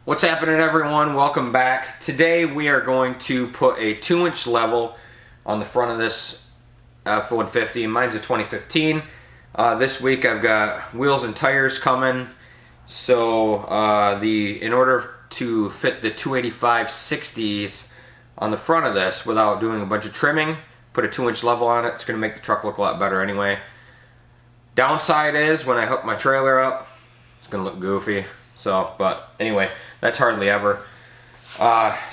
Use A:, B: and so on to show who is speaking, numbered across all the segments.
A: What's happening, everyone? Welcome back. Today we are going to put a 2-inch level on the front of this F-150. Mine's a 2015. This week I've got wheels and tires coming. So in order to fit the 285/60s on the front of this without doing a bunch of trimming, put a 2-inch level on it. It's going to make the truck look a lot better anyway. Downside is when I hook my trailer up, it's going to look goofy. So, but anyway, that's hardly ever.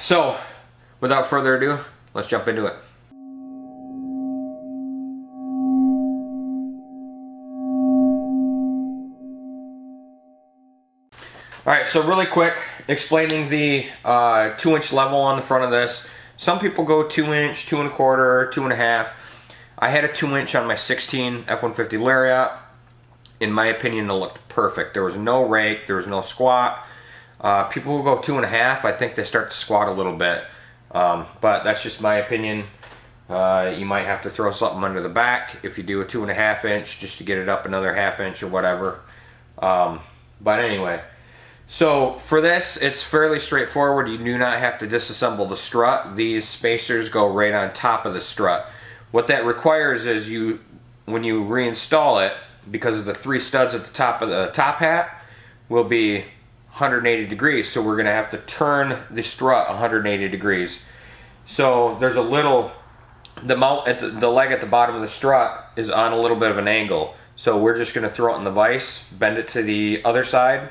A: So, without further ado, let's jump into it. Alright, so really quick, explaining the 2-inch level on the front of this. Some people go 2-inch, 2 1/4, 2 1/2. I had a 2-inch on my 16 F-150 Lariat. In my opinion, it looked perfect. There was no rake, there was no squat. People who go 2 1/2, I think they start to squat a little bit. But that's just my opinion. You might have to throw something under the back if you do a 2 1/2 inch just to get it up another 1/2 inch or whatever. But anyway, so for this, it's fairly straightforward. You do not have to disassemble the strut. These spacers go right on top of the strut. What that requires is when you reinstall it, because of the 3 studs at the top of the top hat, will be 180 degrees. So we're going to have to turn the strut 180 degrees. So there's a little, the mount at the leg at the bottom of the strut is on a little bit of an angle. So we're just going to throw it in the vise, bend it to the other side,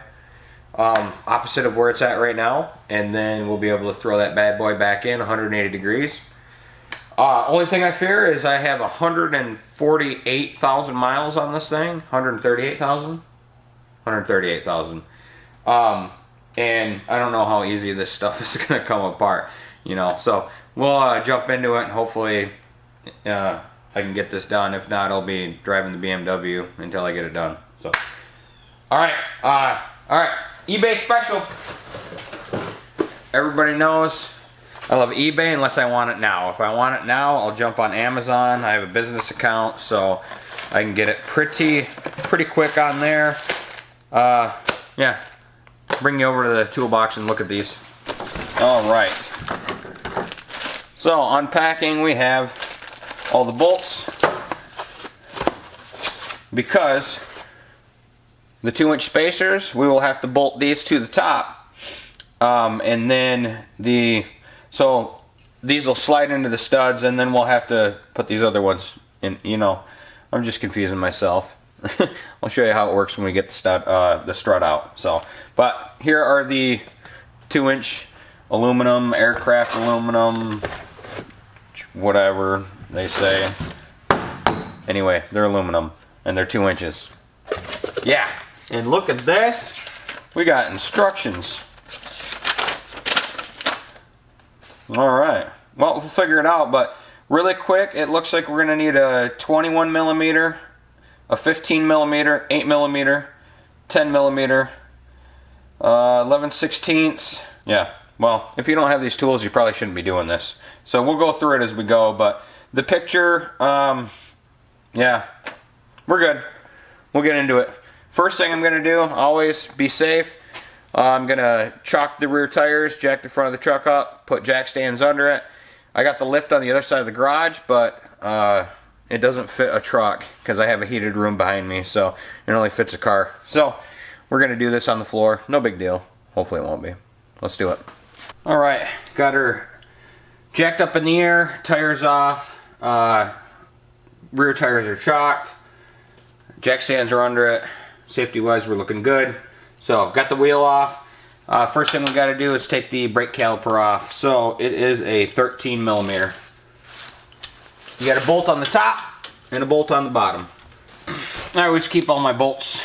A: opposite of where it's at right now, and then we'll be able to throw that bad boy back in 180 degrees. Only thing I fear is I have 148,000 miles on this thing. 138,000? 138,000. And I don't know how easy this stuff is going to come apart, you know. So we'll jump into it, and hopefully I can get this done. If not, I'll be driving the BMW until I get it done. So, alright, eBay special. Everybody knows I love eBay unless I want it now. If I want it now, I'll jump on Amazon. I have a business account, so I can get it pretty quick on there. Yeah, bring you over to the toolbox and look at these. Alright. So, unpacking, we have all the bolts. Because the 2-inch spacers, we will have to bolt these to the top. And then so these will slide into the studs, and then we'll have to put these other ones in. You know, I'm just confusing myself. I'll show you how it works when we get the strut out. So, but here are the 2-inch aluminum, aircraft aluminum, whatever they say. Anyway, they're aluminum, and they're 2 inches. Yeah, and look at this. We got instructions. Alright, well, we'll figure it out, but really quick, it looks like we're going to need a 21 millimeter, a 15 millimeter, 8 millimeter, 10 millimeter, 11/16. Yeah, well, if you don't have these tools, you probably shouldn't be doing this. So we'll go through it as we go, but the picture, yeah, we're good. We'll get into it. First thing I'm going to do, always be safe. I'm going to chock the rear tires, jack the front of the truck up, put jack stands under it. I got the lift on the other side of the garage, but it doesn't fit a truck because I have a heated room behind me, so it only fits a car. So we're going to do this on the floor. No big deal. Hopefully it won't be. Let's do it. Alright, got her jacked up in the air, tires off, rear tires are chocked, jack stands are under it. Safety wise, we're looking good. So, got the wheel off. First thing we got to do is take the brake caliper off. So, it is a 13 millimeter. You got a bolt on the top and a bolt on the bottom. I always keep all my bolts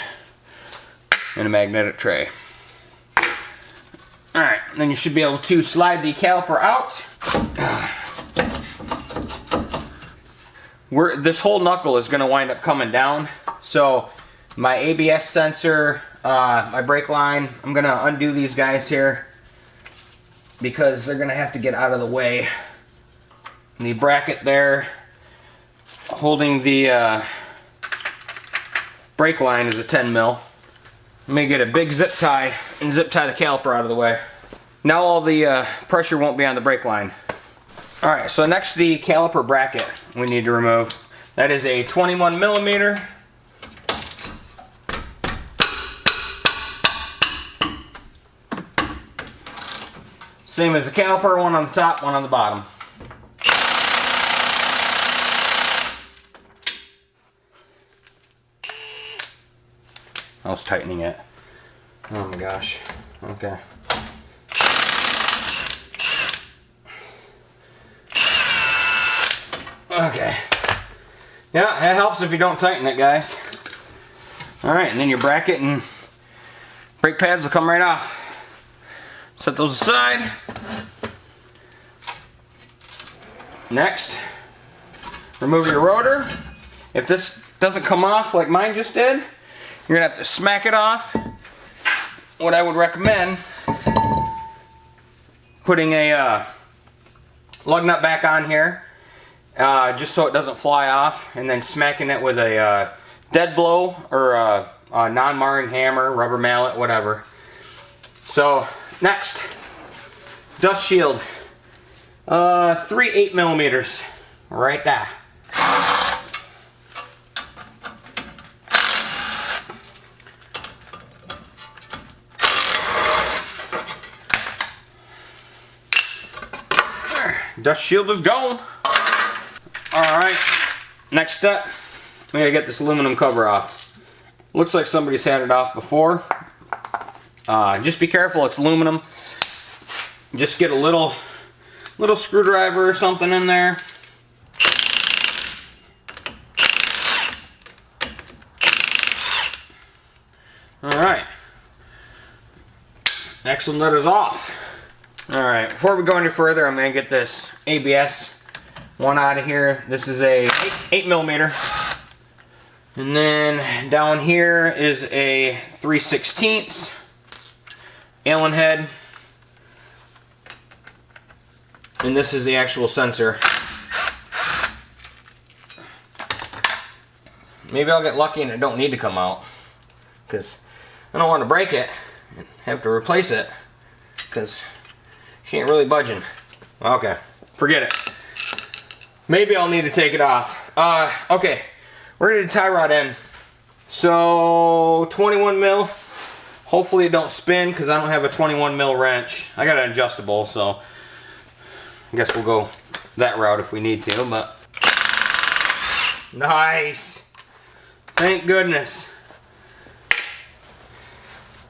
A: in a magnetic tray. Alright, then you should be able to slide the caliper out. This whole knuckle is going to wind up coming down. So, my ABS sensor, my brake line, I'm going to undo these guys here because they're going to have to get out of the way. And the bracket there holding the brake line is a 10 mil. Let me get a big zip tie and zip tie the caliper out of the way. Now all the pressure won't be on the brake line. Alright, so next the caliper bracket we need to remove. That is a 21 millimeter. Same as the caliper, one on the top, one on the bottom. I was tightening it. Oh my gosh. Okay. Okay. Yeah, it helps if you don't tighten it, guys. Alright, and then your bracket and brake pads will come right off. Set those aside. Next, remove your rotor. If this doesn't come off like mine just did, you're gonna have to smack it off. What I would recommend, putting a lug nut back on here, just so it doesn't fly off, and then smacking it with a dead blow or a non-marring hammer, rubber mallet, whatever. So next, dust shield, 3 8mm, right there. Dust shield is gone. Alright, next step, we gotta get this aluminum cover off. Looks like somebody's had it off before. Just be careful, it's aluminum. Just get a little screwdriver or something in there. Alright. Next one that is off. Alright, before we go any further, I'm going to get this ABS one out of here. This is a 8mm. And then down here is a 3/16 Allen head. And this is the actual sensor. Maybe I'll get lucky and it don't need to come out, because I don't want to break it and have to replace it, because she ain't really budging. Okay, forget it. Maybe I'll need to take it off. Okay, we're gonna do tie rod end. So 21 mil. Hopefully it don't spin, because I don't have a 21 mil wrench. I got an adjustable, so I guess we'll go that route if we need to. But nice. Thank goodness.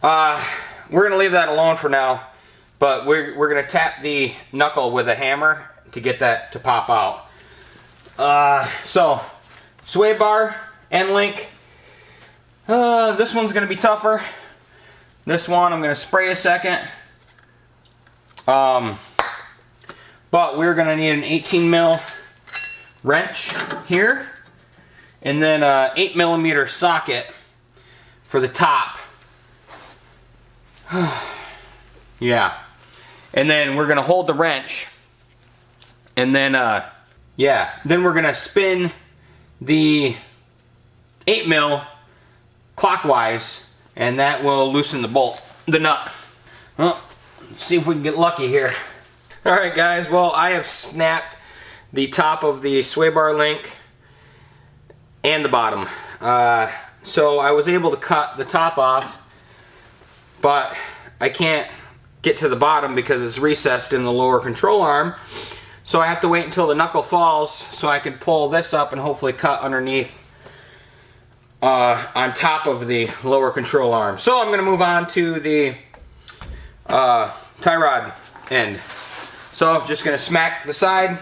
A: We're gonna leave that alone for now, but we're gonna tap the knuckle with a hammer to get that to pop out. So sway bar end link. This one's gonna be tougher. This one I'm gonna spray a second. But we're gonna need an 18 mil wrench here, and then a 8mm socket for the top. Yeah, and then we're gonna hold the wrench, and then then we're gonna spin the 8mm clockwise, and that will loosen the nut. Well, let's see if we can get lucky here. Alright guys, well I have snapped the top of the sway bar link and the bottom. So I was able to cut the top off, but I can't get to the bottom because it's recessed in the lower control arm. So I have to wait until the knuckle falls so I can pull this up and hopefully cut underneath on top of the lower control arm. So I'm going to move on to the tie rod end. So I'm just going to smack the side.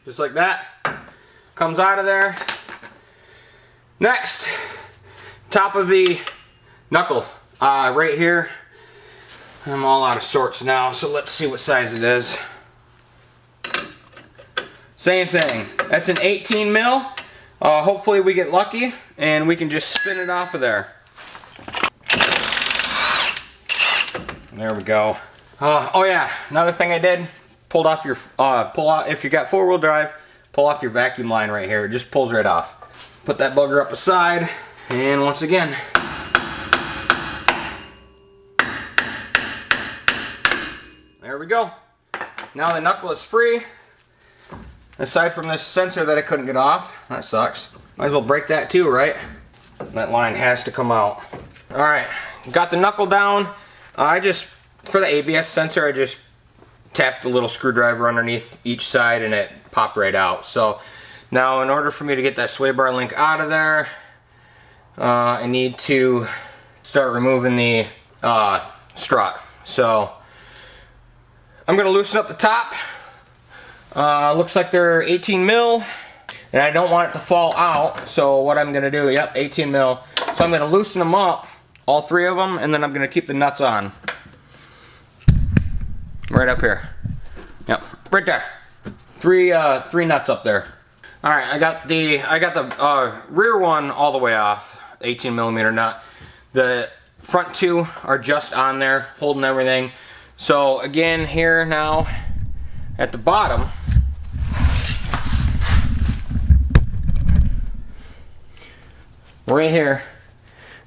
A: Just like that. Comes out of there. Next, top of the knuckle, right here. I'm all out of sorts now, so let's see what size it is. Same thing. That's an 18 mil. Hopefully we get lucky and we can just spin it off of there. There we go. Oh yeah, another thing I did, pull out if you got 4-wheel drive, pull off your vacuum line right here. It just pulls right off. Put that bugger up aside, and once again, there we go. Now the knuckle is free. Aside from this sensor that I couldn't get off, that sucks. Might as well break that too, right? That line has to come out. All right, got the knuckle down. For the ABS sensor, I just tapped a little screwdriver underneath each side and it popped right out. So now in order for me to get that sway bar link out of there, I need to start removing the strut. So I'm gonna loosen up the top. Looks like they're 18 mil, and I don't want it to fall out. So what I'm gonna do, yep, 18 mil. So I'm gonna loosen them up, all three of them, and then I'm gonna keep the nuts on. Right up here. Yep, right there. Three nuts up there. All right, I got the rear one all the way off, 18 millimeter nut. The front two are just on there, holding everything. So again, here now at the bottom, right here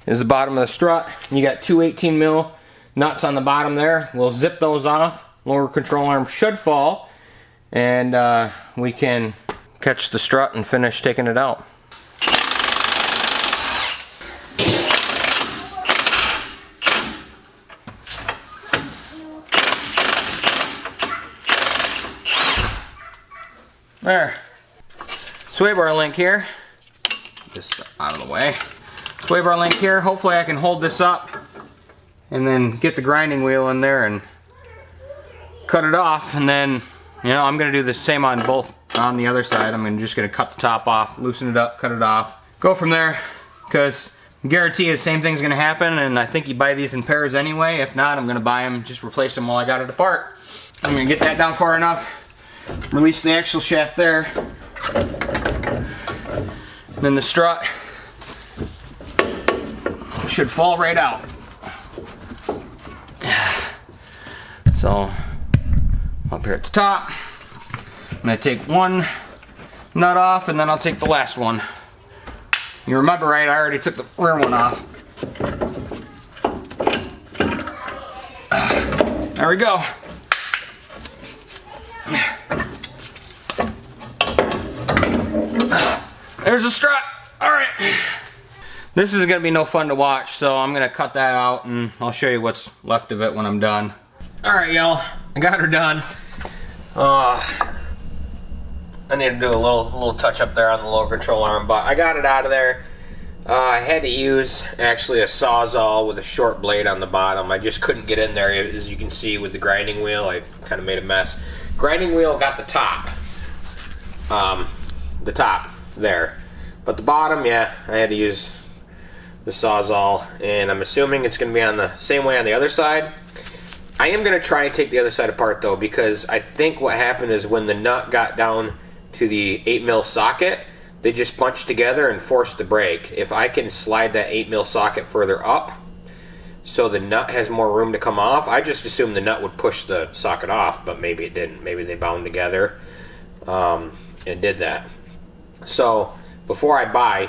A: is the bottom of the strut. You got two 18 mil nuts on the bottom there. We'll zip those off. Lower control arm should fall, and we can catch the strut and finish taking it out. There. Sway bar link here. Just out of the way. Sway bar link here. Hopefully I can hold this up and then get the grinding wheel in there and cut it off, and then, you know, I'm gonna do the same on the other side. I'm just gonna cut the top off, loosen it up, cut it off, go from there, because I guarantee you the same thing's gonna happen, and I think you buy these in pairs anyway. If not, I'm gonna buy them, just replace them while I got it apart. I'm gonna get that down far enough, release the axle shaft there, and then the strut should fall right out. So up here at the top, I'm gonna take one nut off, and then I'll take the last one. You remember, right, I already took the rear one off. There we go. There's the strut. All right. This is gonna be no fun to watch, so I'm gonna cut that out and I'll show you what's left of it when I'm done. All right, y'all, I got her done. I need to do a little touch up there on the lower control arm, but I got it out of there. I had to use actually a Sawzall with a short blade on the bottom. I just couldn't get in there. As you can see with the grinding wheel, I kind of made a mess. Grinding wheel got the top there, but the bottom, yeah, I had to use the Sawzall, and I'm assuming it's going to be on the same way on the other side. I am going to try and take the other side apart though, because I think what happened is when the nut got down to the 8 mil socket, they just bunched together and forced the brake. If I can slide that 8 mil socket further up so the nut has more room to come off, I just assumed the nut would push the socket off, but maybe it didn't. Maybe they bound together and did that. So before I buy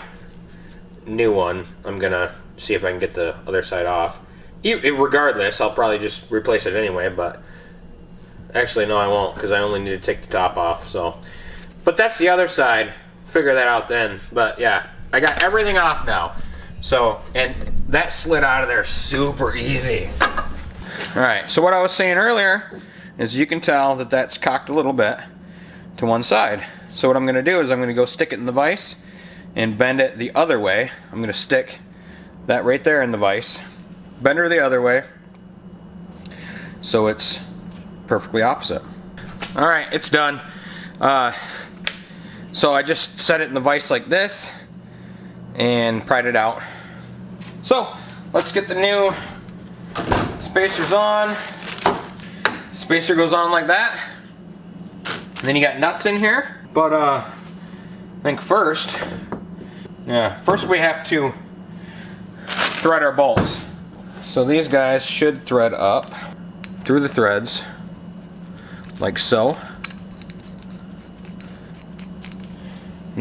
A: a new one, I'm going to see if I can get the other side off. Regardless, I'll probably just replace it anyway, but actually no, I won't, because I only need to take the top off. So, but that's the other side. Figure that out then. But yeah, I got everything off now. So, and that slid out of there super easy. All right, so what I was saying earlier is you can tell that that's cocked a little bit to one side. So what I'm going to do is I'm going to go stick it in the vise and bend it the other way. I'm going to stick that right there in the vise, bend her the other way, so it's perfectly opposite. All right, it's done. So I just set it in the vise like this and pried it out. So let's get the new spacers on. Spacer goes on like that. And then you got nuts in here. But I think first we have to thread our bolts. So these guys should thread up through the threads like so.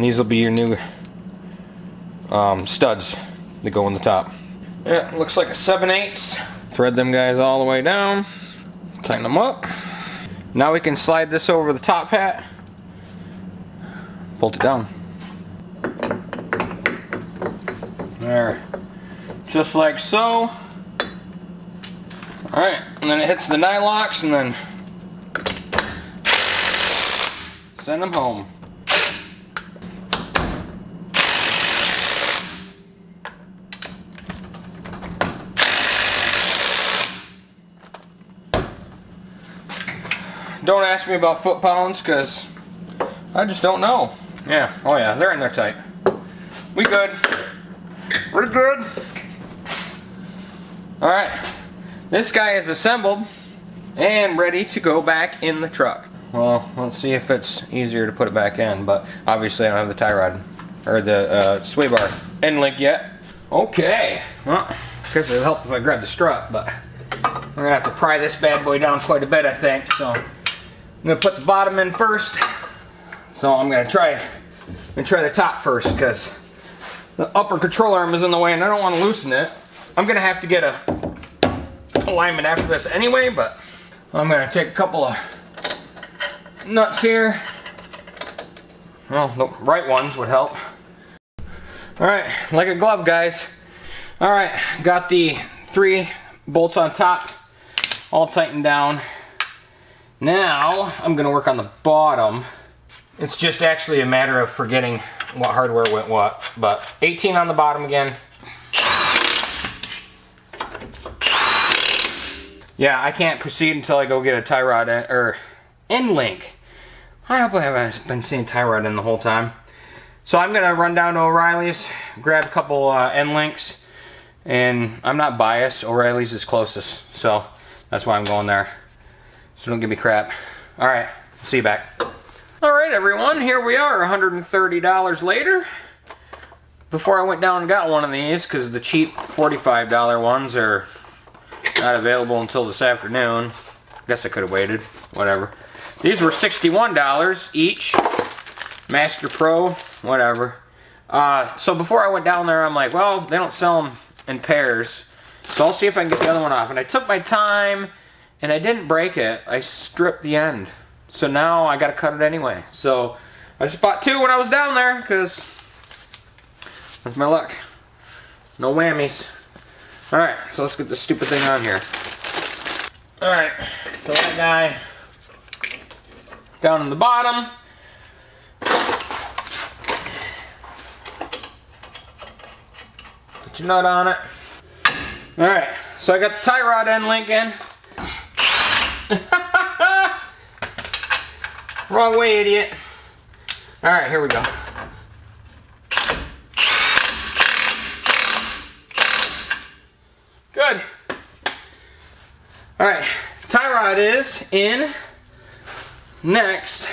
A: And these will be your new studs that go in the top. Yeah, looks like a 7/8. Thread them guys all the way down. Tighten them up. Now we can slide this over the top hat. Bolt it down. There. Just like so. Alright, and then it hits the nylocks and then send them home. Don't ask me about foot pounds because I just don't know. Yeah, oh yeah, they're in there tight. We good. We're good. Alright, this guy is assembled and ready to go back in the truck. Well, let's see if it's easier to put it back in, but obviously I don't have the tie rod or the sway bar end link yet. Okay, well, because it'll help if I grab the strut, but we're gonna have to pry this bad boy down quite a bit, I think. So I'm gonna put the bottom in first. So I'm gonna try the top first because the upper control arm is in the way and I don't want to loosen it. I'm gonna have to get a alignment after this anyway, but I'm gonna take a couple of nuts here. Well, the right ones would help. Alright, like a glove, guys. Alright, got the 3 bolts on top all tightened down. Now I'm gonna work on the bottom. It's just actually a matter of forgetting what hardware went what, but 18 on the bottom again. Yeah, I can't proceed until I go get a tie rod or end link. I hope I haven't been seeing tie rod in the whole time. So I'm gonna run down to O'Reilly's, grab a couple end links, and I'm not biased. O'Reilly's is closest, so that's why I'm going there. So don't give me crap. All right, see you back. All right, everyone, here we are, $130 later. Before I went down and got one of these, because the cheap $45 ones are not available until this afternoon. Guess I could have waited, whatever. These were $61 each. Master Pro, whatever. So before I went down there, I'm like, well, they don't sell them in pairs. So I'll see if I can get the other one off. And I took my time, and I didn't break it. I stripped the end. So now I gotta cut it anyway. So I just bought 2 when I was down there, because that's my luck. No whammies. Alright, so let's get this stupid thing on here. Alright, so that guy down in the bottom. Put your nut on it. Alright, so I got the tie rod end link in. Wrong way, idiot. Alright, here we go. Good. Alright, tie rod is in. Next,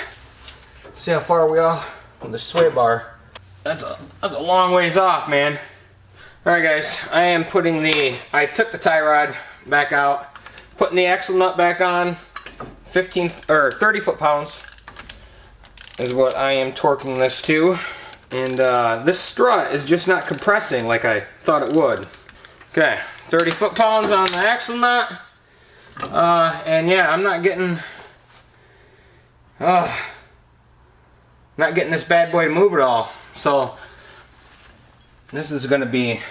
A: see how far we are on the sway bar. That's a long ways off, man. Alright guys, I took the tie rod back out, putting the axle nut back on. 30 foot-pounds is what I am torquing this to. And this strut is just not compressing like I thought it would. Okay, 30 foot-pounds on the axle nut. And yeah, I'm not getting this bad boy to move at all. So this is going to be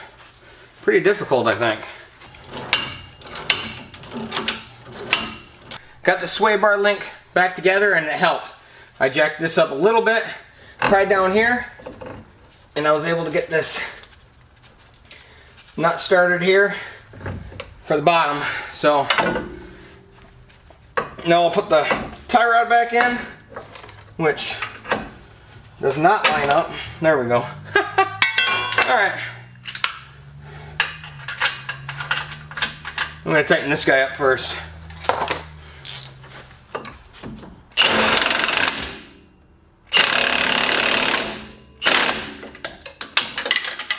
A: pretty difficult, I think. Got the sway bar link back together and it helped. I jacked this up a little bit, pried down here, and I was able to get this nut started here for the bottom. So now I'll put the tie rod back in, which does not line up. There we go. Alright. I'm going to tighten this guy up first.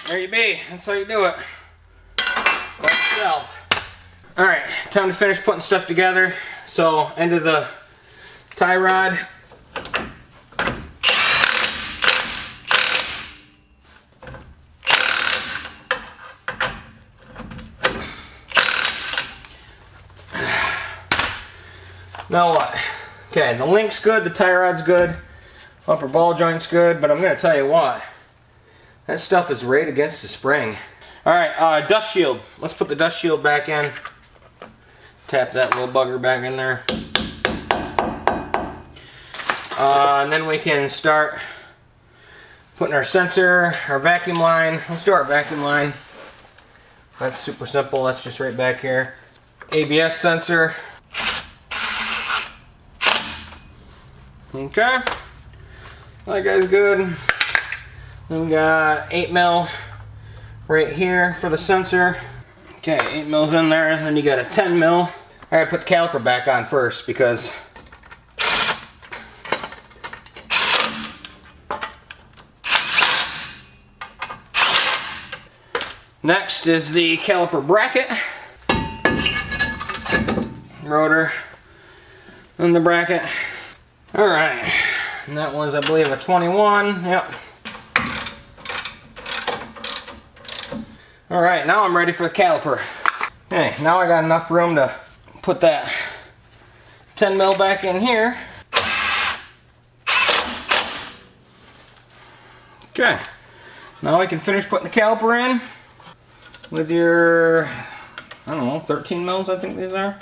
A: There you be. That's how you do it. By yourself. Alright, time to finish putting stuff together. So, end of the tie rod. Now what? Okay, the link's good, the tie rod's good, upper ball joint's good, but I'm gonna tell you what, that stuff is right against the spring. Alright, dust shield. Let's put the dust shield back in. Tap that little bugger back in there. And then we can start putting our sensor, our vacuum line. Let's do our vacuum line. That's super simple, that's just right back here. ABS sensor. Okay, that guy's good. Then we got 8mm right here for the sensor. Okay, 8mm in there, and then you got a 10mm. I gotta put the caliper back on first because next is the caliper bracket, rotor, and the bracket. Alright, and that was, I believe, a 21, yep. Alright, now I'm ready for the caliper. Okay, now I got enough room to put that 10mm back in here. Okay, now we can finish putting the caliper in with your, I don't know, 13mm I think these are.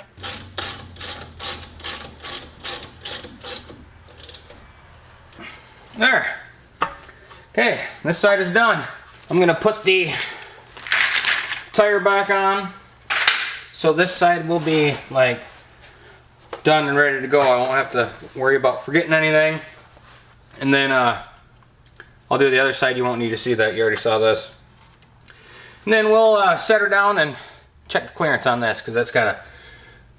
A: There. Okay, this side is done. I'm gonna put the tire back on, so this side will be like done and ready to go. I won't have to worry about forgetting anything. And then I'll do the other side. You won't need to see that. You already saw this. And then we'll set her down and check the clearance on this, because that's kind of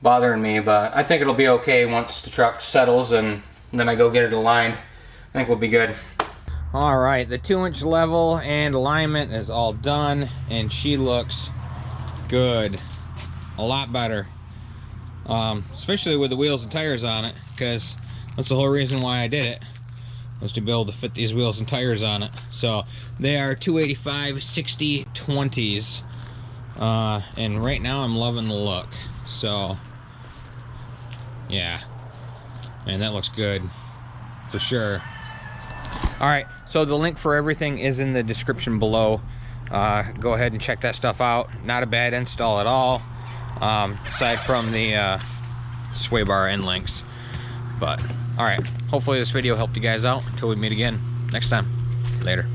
A: bothering me. But I think it'll be okay once the truck settles and then I go get it aligned. I think we'll be good. Alright, the 2-inch level and alignment is all done, and she looks good. A lot better. Especially with the wheels and tires on it, because that's the whole reason why I did it, was to be able to fit these wheels and tires on it. So they are 285/60/20s, and right now I'm loving the look. So yeah, and that looks good for sure. Alright, so the link for everything is in the description below. Go ahead and check that stuff out. Not a bad install at all, aside from the sway bar end links. But alright, hopefully this video helped you guys out. Until we meet again next time. Later.